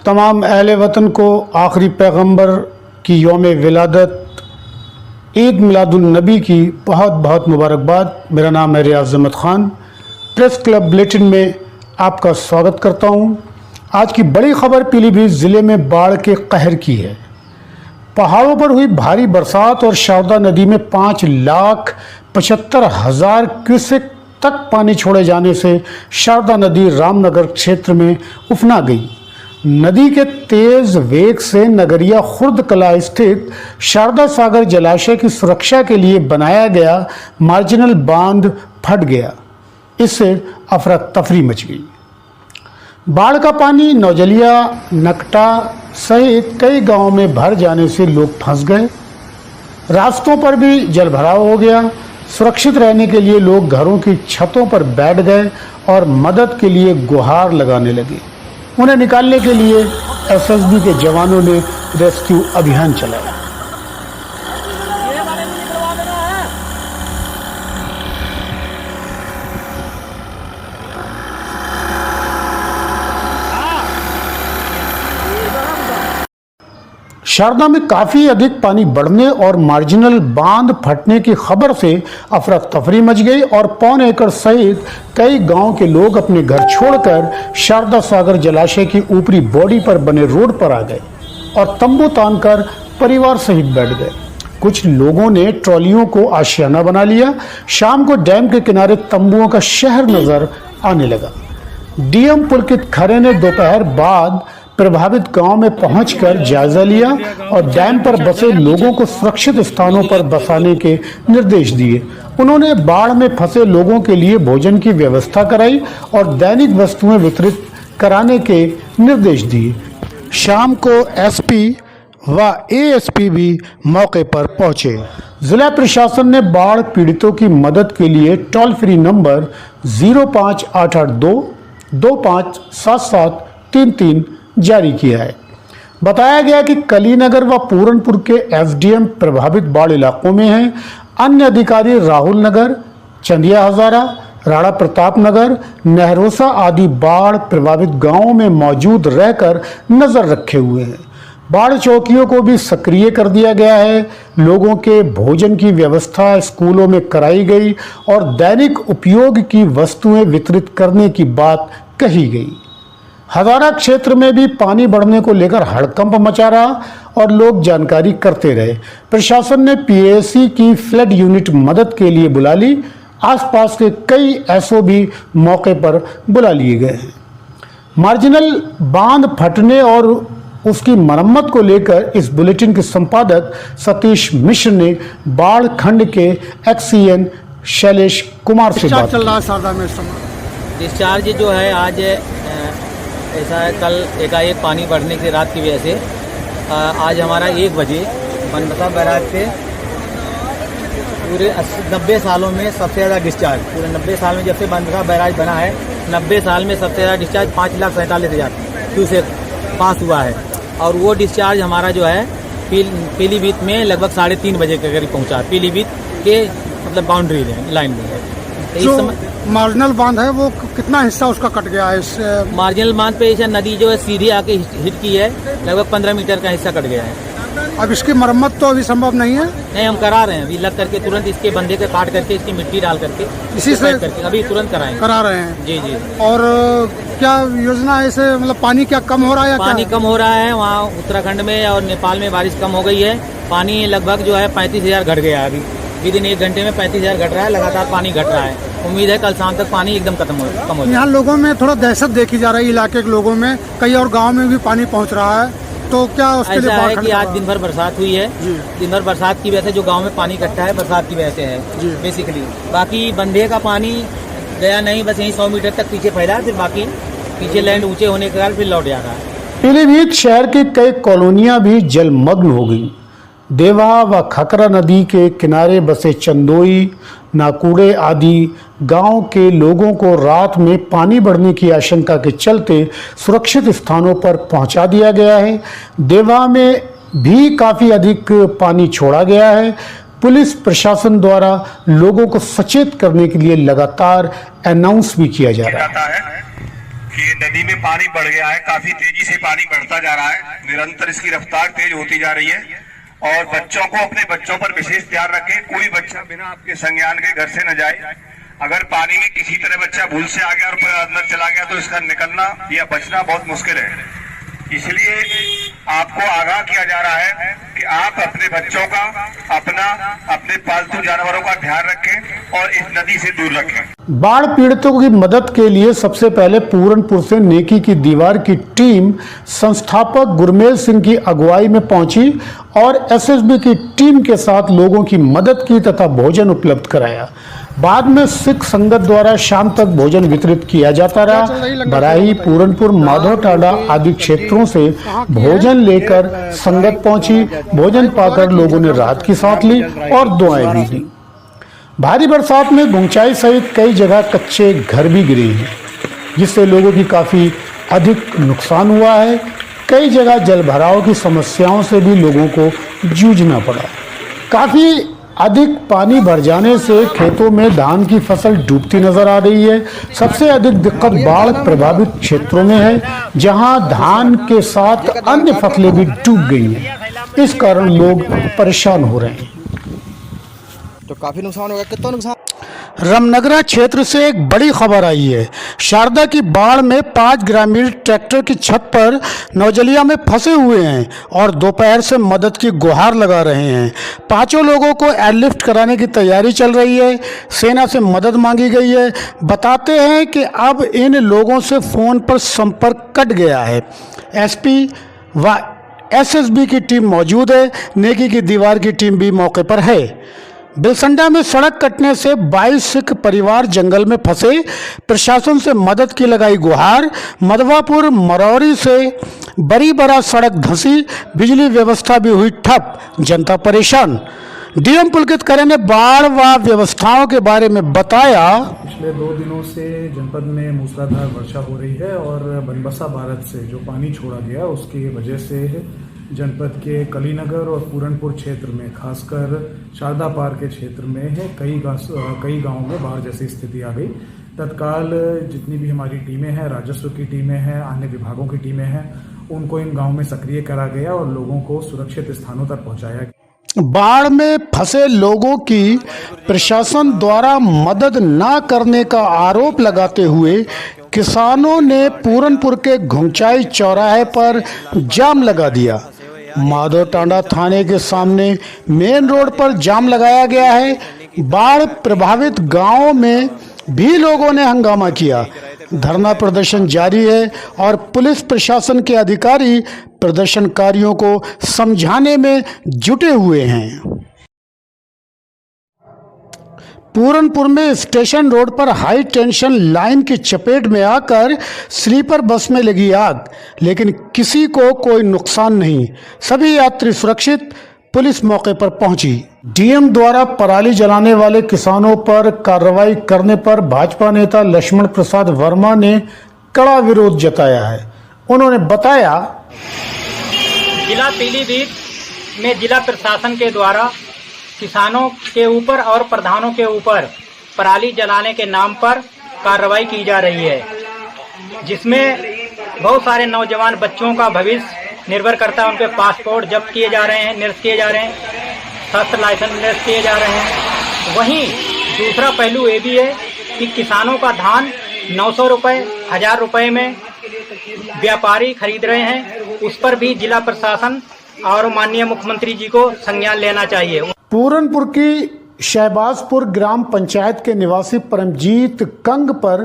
तमाम अहले वतन को आखिरी पैगंबर की यौम विलादत ईद मिलादुन नबी की बहुत बहुत मुबारकबाद। मेरा नाम है Riyaz Ahmad Khan. Press club bulletin में आपका स्वागत करता हूं। आज की बड़ी खबर पीलीभीत ज़िले में बाढ़ के कहर की है। पहाड़ों पर हुई भारी बरसात और शारदा नदी में 5,75,000 क्यूसेक तक पानी छोड़े जाने से शारदा नदी रामनगर क्षेत्र में उफना गई। नदी के तेज वेग से नगरिया खुर्द कला स्थित शारदा सागर जलाशय की सुरक्षा के लिए बनाया गया मार्जिनल बांध फट गया। इससे अफरा तफरी मच गई। बाढ़ का पानी नौजलिया, नकटा सहित कई गांवों में भर जाने से लोग फंस गए। रास्तों पर भी जलभराव हो गया। सुरक्षित रहने के लिए लोग घरों की छतों पर बैठ गए और मदद के लिए गुहार लगाने लगे। उन्हें निकालने के लिए एसएसबी के जवानों ने रेस्क्यू अभियान चलाया। शारदा में काफ़ी अधिक पानी बढ़ने और मार्जिनल बांध फटने की खबर से अफरा तफरी मच गई और 1.25 एकड़ सहित कई गांव के लोग अपने घर छोड़कर शारदा सागर जलाशय की ऊपरी बॉडी पर बने रोड पर आ गए और तंबू तानकर परिवार सहित बैठ गए। कुछ लोगों ने ट्रॉलियों को आशियाना बना लिया। शाम को डैम के किनारे तंबुओं का शहर नजर आने लगा। डीएम पुलकित खरे ने दोपहर बाद प्रभावित गांव में पहुंचकर जायजा लिया और डैम पर बसे लोगों को सुरक्षित स्थानों पर बसाने के निर्देश दिए। उन्होंने बाढ़ में फंसे लोगों के लिए भोजन की व्यवस्था कराई और दैनिक वस्तुएं वितरित कराने के निर्देश दिए। शाम को एसपी व एएसपी भी मौके पर पहुंचे। जिला प्रशासन ने बाढ़ पीड़ितों की मदद के लिए टोल फ्री नंबर 05882 257733 जारी किया है। बताया गया कि कलीनगर व पूरनपुर के एसडीएम प्रभावित बाढ़ इलाकों में हैं। अन्य अधिकारी राहुल नगर, चंदिया हजारा, राणा प्रताप नगर, नेहरोसा आदि बाढ़ प्रभावित गांवों में मौजूद रहकर नजर रखे हुए हैं। बाढ़ चौकियों को भी सक्रिय कर दिया गया है। लोगों के भोजन की व्यवस्था स्कूलों में कराई गई और दैनिक उपयोग की वस्तुएं वितरित करने की बात कही गई। हजारा क्षेत्र में भी पानी बढ़ने को लेकर हड़कंप मचा रहा और लोग जानकारी करते रहे। प्रशासन ने पीएसी की फ्लड यूनिट मदद के लिए बुला ली। आसपास के कई एसओबी मौके पर बुला लिए गए हैं। मार्जिनल बांध फटने और उसकी मरम्मत को लेकर इस बुलेटिन के संपादक सतीश मिश्र ने बाढ़ खंड के एक्सीएन शैलेश कुमार से बात चल रहा है। शारदा में डिस्चार्ज जो है आज ऐसा है, कल एकाएक पानी बढ़ने की रात की वजह से आज हमारा 1 बजे बनबसा बैराज से पूरे 90 सालों में सबसे ज़्यादा डिस्चार्ज, पूरे 90 साल में जब से बनबसा बैराज बना है 90 साल में सबसे ज़्यादा डिस्चार्ज 5,47,000 क्यूसेक पास हुआ है। और वो डिस्चार्ज हमारा जो है पीलीभीत में लगभग 3:30 बजे के करीब पहुँचा। पीलीभीत के मतलब बाउंड्री लाइन में जो मार्जिनल बांध है वो कितना हिस्सा उसका कट गया है? इस मार्जिनल बांध पे ऐसा नदी जो है सीधी आके हिट की है, लगभग 15 मीटर का हिस्सा कट गया है। अब इसकी मरम्मत तो अभी संभव नहीं है। नहीं, हम करा रहे हैं अभी, लग करके तुरंत इसके बंधे के काट करके इसकी मिट्टी डाल करके इसी से करके अभी तुरंत करा रहे हैं। जी जी। और क्या योजना है इसे, मतलब पानी क्या कम हो रहा है या पानी कम हो रहा है? वहाँ उत्तराखंड में और नेपाल में बारिश कम हो गई है। पानी लगभग जो है 35,000 घट गया है। अभी विदिन 1 घंटे में 35,000 घट रहा है। लगातार पानी घट रहा है। उम्मीद है कल शाम तक पानी एकदम कम हो जाए। यहाँ लोगों में थोड़ा दहशत देखी जा रही है, इलाके के लोगों में। कई और गाँव में भी पानी पहुँच रहा है, तो क्या उसके लिए ऐसा है कि आज दिन भर बरसात हुई है। दिन भर बरसात की वजह से जो गांव में पानी इकट्ठा है बरसात की वजह से है बेसिकली। बाकी बंधे का पानी गया नहीं, बस यहीं 100 मीटर तक पीछे फैला, फिर बाकी पीछे लैंड ऊंचे होने के कारण फिर लौट जा रहा है। पीलीभीत शहर की कई कॉलोनियां भी जलमग्न हो गई। देवा व खकरा नदी के किनारे बसे चंदोई, नाकुड़े आदि गांव के लोगों को रात में पानी बढ़ने की आशंका के चलते सुरक्षित स्थानों पर पहुंचा दिया गया है। देवा में भी काफ़ी अधिक पानी छोड़ा गया है। पुलिस प्रशासन द्वारा लोगों को सचेत करने के लिए लगातार अनाउंस भी किया जा रहा है। कि नदी में पानी बढ़ गया है, काफी तेजी से पानी बढ़ता जा रहा है, निरंतर इसकी रफ्तार तेज होती जा रही है। और बच्चों को, अपने बच्चों पर विशेष ध्यान रखें, कोई बच्चा बिना आपके संज्ञान के घर से न जाए। अगर पानी में किसी तरह बच्चा भूल से आ गया और अंदर चला गया तो इसका निकलना या बचना बहुत मुश्किल है। इसलिए आपको आगाह किया जा रहा है कि आप अपने बच्चों का, अपने पालतू जानवरों का ध्यान रखें और इस नदी से दूर रखें। बाढ़ पीड़ितों की मदद के लिए सबसे पहले पूरनपुर से नेकी की दीवार की टीम संस्थापक गुरमेल सिंह की अगुवाई में पहुंची और एसएसबी की टीम के साथ लोगों की मदद की तथा भोजन उपलब्ध कराया। बाद में सिख संगत द्वारा शाम तक भोजन वितरित किया जाता रहा। बराही, पूरनपुर, माधव टांडा आदि क्षेत्रों से भोजन लेकर संगत पहुंची। भोजन पाकर लोगों ने राहत की सांस ली और दुआएं भी दी। भारी बरसात में गुंचाई सहित कई जगह कच्चे घर भी गिरे हैं, जिससे लोगों की काफी अधिक नुकसान हुआ है। कई जगह जल भराव की समस्याओं से भी लोगों को जूझना पड़ा। काफी अधिक पानी भर जाने से खेतों में धान की फसल डूबती नजर आ रही है। सबसे अधिक दिक्कत बाढ़ प्रभावित क्षेत्रों में है, जहां धान के साथ अन्य फसलें भी डूब गई हैं। इस कारण लोग परेशान हो रहे हैं। तो काफी नुकसान हो गया। कितना नुकसान? रामनगरा क्षेत्र से एक बड़ी खबर आई है। शारदा की बाढ़ में 5 ग्रामीण ट्रैक्टर की छत पर नौजलिया में फंसे हुए हैं और दोपहर से मदद की गुहार लगा रहे हैं। 5 लोगों को एयरलिफ्ट कराने की तैयारी चल रही है। सेना से मदद मांगी गई है। बताते हैं कि अब इन लोगों से फ़ोन पर संपर्क कट गया है। एसपी व एसएसबी की टीम मौजूद है। नेकी की दीवार की टीम भी मौके पर है। बिलसंडा में सड़क कटने से 22 सिख परिवार जंगल में फंसे। प्रशासन से मदद की लगाई गुहार। मधवापुर मरौरी से बड़ी बड़ा सड़क धंसी। बिजली व्यवस्था भी हुई ठप। जनता परेशान। डीएम पुलकित खरे ने बाढ़ व व्यवस्थाओं के बारे में बताया। पिछले 2 दिनों से जनपद में मूसलाधार वर्षा हो रही है और बनबसा भारत से जो पानी छोड़ा गया उसकी वजह से जनपद के कलीनगर और पूरनपुर क्षेत्र में, खासकर शारदा पार के क्षेत्र में है, कई गांवों में बाढ़ जैसी स्थिति आ गई। तत्काल जितनी भी हमारी टीमें हैं, राजस्व की टीमें हैं, अन्य विभागों की टीमें हैं, उनको इन गांवों में सक्रिय करा गया और लोगों को सुरक्षित स्थानों तक पहुंचाया गया। बाढ़ में फंसे लोगों की प्रशासन द्वारा मदद न करने का आरोप लगाते हुए किसानों ने पूरनपुर के घुंचाई चौराहे पर जाम लगा दिया। माधव टांडा थाने के सामने मेन रोड पर जाम लगाया गया है। बाढ़ प्रभावित गांवों में भी लोगों ने हंगामा किया। धरना प्रदर्शन जारी है और पुलिस प्रशासन के अधिकारी प्रदर्शनकारियों को समझाने में जुटे हुए हैं। पूरनपुर में स्टेशन रोड पर हाई टेंशन लाइन की चपेट में आकर स्लीपर बस में लगी आग, लेकिन किसी को कोई नुकसान नहीं। सभी यात्री सुरक्षित। पुलिस मौके पर पहुंची। डीएम द्वारा पराली जलाने वाले किसानों पर कार्रवाई करने पर भाजपा नेता लक्ष्मण प्रसाद वर्मा ने कड़ा विरोध जताया है। उन्होंने बताया, जिला पीलीभीत में जिला प्रशासन के द्वारा किसानों के ऊपर और प्रधानों के ऊपर पराली जलाने के नाम पर कार्रवाई की जा रही है, जिसमें बहुत सारे नौजवान बच्चों का भविष्य निर्भर करता है। उनके पासपोर्ट जब्त किए जा रहे हैं, निरस्त किए जा रहे हैं, शस्त्र लाइसेंस निरस्त किए जा रहे हैं। वहीं दूसरा पहलू ये भी है कि किसानों का धान 900 रुपये, 1000 रुपये में व्यापारी खरीद रहे हैं। उस पर भी जिला प्रशासन और माननीय मुख्यमंत्री जी को संज्ञान लेना चाहिए। पूरनपुर की शहबाजपुर ग्राम पंचायत के निवासी परमजीत कंग पर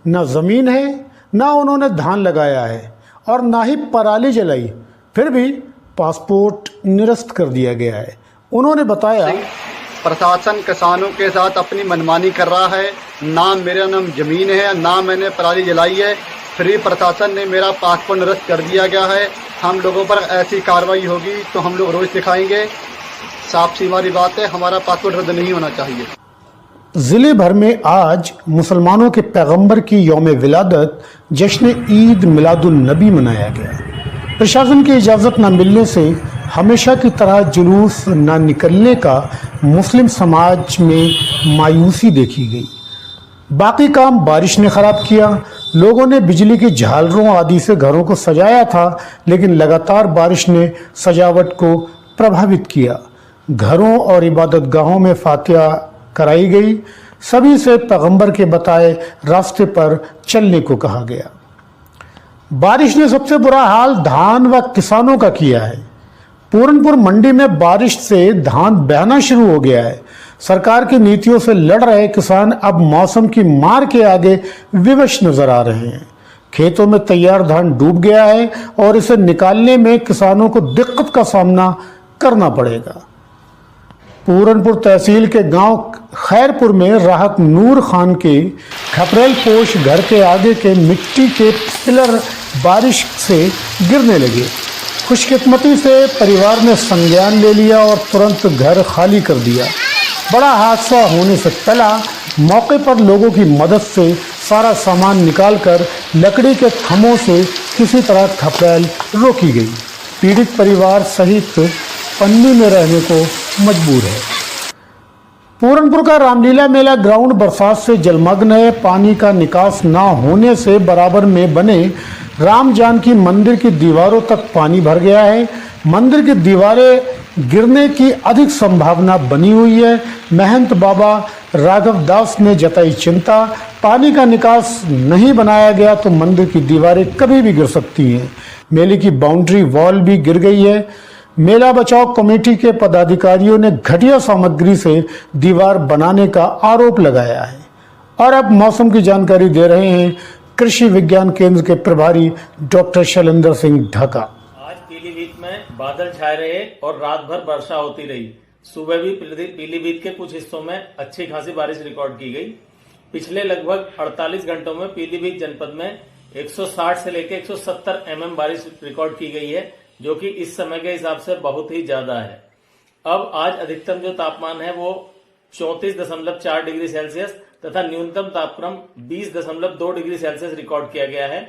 न जमीन है, न उन्होंने धान लगाया है और न ही पराली जलाई, फिर भी पासपोर्ट निरस्त कर दिया गया है। उन्होंने बताया, प्रशासन किसानों के साथ अपनी मनमानी कर रहा है। ना मेरा नाम जमीन है, ना मैंने पराली जलाई है, फिर भी प्रशासन ने मेरा पासपोर्ट निरस्त कर दिया गया है। हम लोगों पर ऐसी कार्रवाई होगी तो हम लोग रोज दिखाएंगे। साफ सी हमारी बात है, हमारा पासपोर्ट रद्द नहीं होना चाहिए। जिले भर में आज मुसलमानों के पैगंबर की यौम विलादत जश्न ईद मिलादुन नबी मनाया गया। प्रशासन की इजाज़त न मिलने से हमेशा की तरह जुलूस न निकलने का मुस्लिम समाज में मायूसी देखी गई। बाकी काम बारिश ने खराब किया। लोगों ने बिजली की झालरों आदि से घरों को सजाया था, लेकिन लगातार बारिश ने सजावट को प्रभावित किया। घरों और इबादत गाहों में फातिहा कराई गई। सभी से पैगंबर के बताए रास्ते पर चलने को कहा गया। बारिश ने सबसे बुरा हाल धान व किसानों का किया है। पूरनपुर मंडी में बारिश से धान बहना शुरू हो गया है। सरकार की नीतियों से लड़ रहे किसान अब मौसम की मार के आगे विवश नजर आ रहे हैं। खेतों में तैयार धान डूब गया है और इसे निकालने में किसानों को दिक्कत का सामना करना पड़ेगा। पूरनपुर तहसील के गांव खैरपुर में राहत नूर खान के खपरेल पोश घर के आगे के मिट्टी के पिलर बारिश से गिरने लगे। खुशकिस्मती से परिवार ने संज्ञान ले लिया और तुरंत घर खाली कर दिया। बड़ा हादसा होने से पहला मौके पर लोगों की मदद से सारा सामान निकालकर लकड़ी के थमों से किसी तरह खपरेल रोकी गई। पीड़ित परिवार सहित पन्नी में रहने को मजबूर है। पूरनपुर का रामलीला मेला ग्राउंड बरसात से जलमग्न है। पानी का निकास न होने से बराबर में बने राम जानकी मंदिर की दीवारों तक पानी भर गया है। मंदिर की दीवारें गिरने की अधिक संभावना बनी हुई है। महंत बाबा राघव दास ने जताई चिंता। पानी का निकास नहीं बनाया गया तो मंदिर की दीवारें कभी भी गिर सकती हैं। मेले की बाउंड्री वॉल भी गिर गई है। मेला बचाओ कमेटी के पदाधिकारियों ने घटिया सामग्री से दीवार बनाने का आरोप लगाया है। और अब मौसम की जानकारी दे रहे हैं कृषि विज्ञान केंद्र के प्रभारी डॉक्टर शैलेंद्र सिंह ढाका। आज पीलीभीत में बादल छाए रहे और रात भर वर्षा होती रही। सुबह भी पीलीभीत के कुछ हिस्सों में अच्छी खासी बारिश रिकॉर्ड की गई। पिछले लगभग 48 घंटों में पीलीभीत जनपद में 160 से लेकर 170 mm बारिश रिकॉर्ड की गई है, जो कि इस समय के हिसाब से बहुत ही ज्यादा है। अब आज अधिकतम जो तापमान है वो 34.4 डिग्री सेल्सियस तथा न्यूनतम तापक्रम 20.2 डिग्री सेल्सियस रिकॉर्ड किया गया है।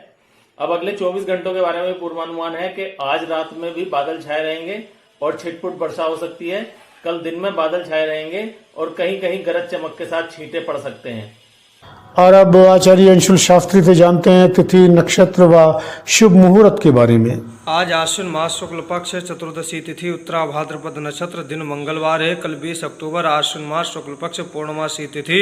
अब अगले 24 घंटों के बारे में पूर्वानुमान है कि आज रात में भी बादल छाए रहेंगे और छिटपुट वर्षा हो सकती है। कल दिन में बादल छाए रहेंगे और कहीं कहीं गरज चमक के साथ छींटे पड़ सकते हैं। और अब आचार्य अंशुल शास्त्री से जानते हैं तिथि, नक्षत्र व शुभ मुहूर्त के बारे में। आज आश्विन मास शुक्ल पक्ष चतुर्दशी तिथि, उत्तरा भाद्रपद नक्षत्र, दिन मंगलवार है। कल 20 अक्टूबर आश्विन मास शुक्ल पक्ष पूर्णमासी तिथि,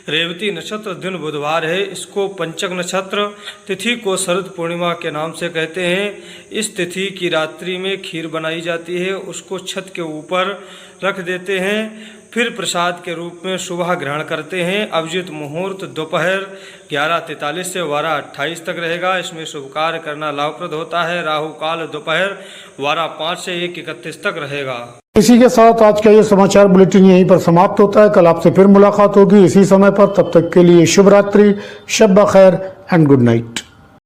रेवती नक्षत्र, दिन बुधवार है। इसको पंचक नक्षत्र तिथि को शरद पूर्णिमा के नाम से कहते हैं। इस तिथि की रात्रि में खीर बनाई जाती है, उसको छत के ऊपर रख देते हैं, फिर प्रसाद के रूप में सुबह ग्रहण करते हैं। अभिजित मुहूर्त दोपहर 11:43 से 12:28 तक रहेगा। इसमें शुभ कार्य करना लाभप्रद होता है। राहु काल दोपहर 12:05 से 1:31 तक रहेगा। इसी के साथ आज का ये समाचार बुलेटिन यहीं पर समाप्त होता है। कल आपसे फिर मुलाकात होगी इसी समय पर। तब तक के लिए शुभ रात्रि, शब बखैर एंड गुड नाइट।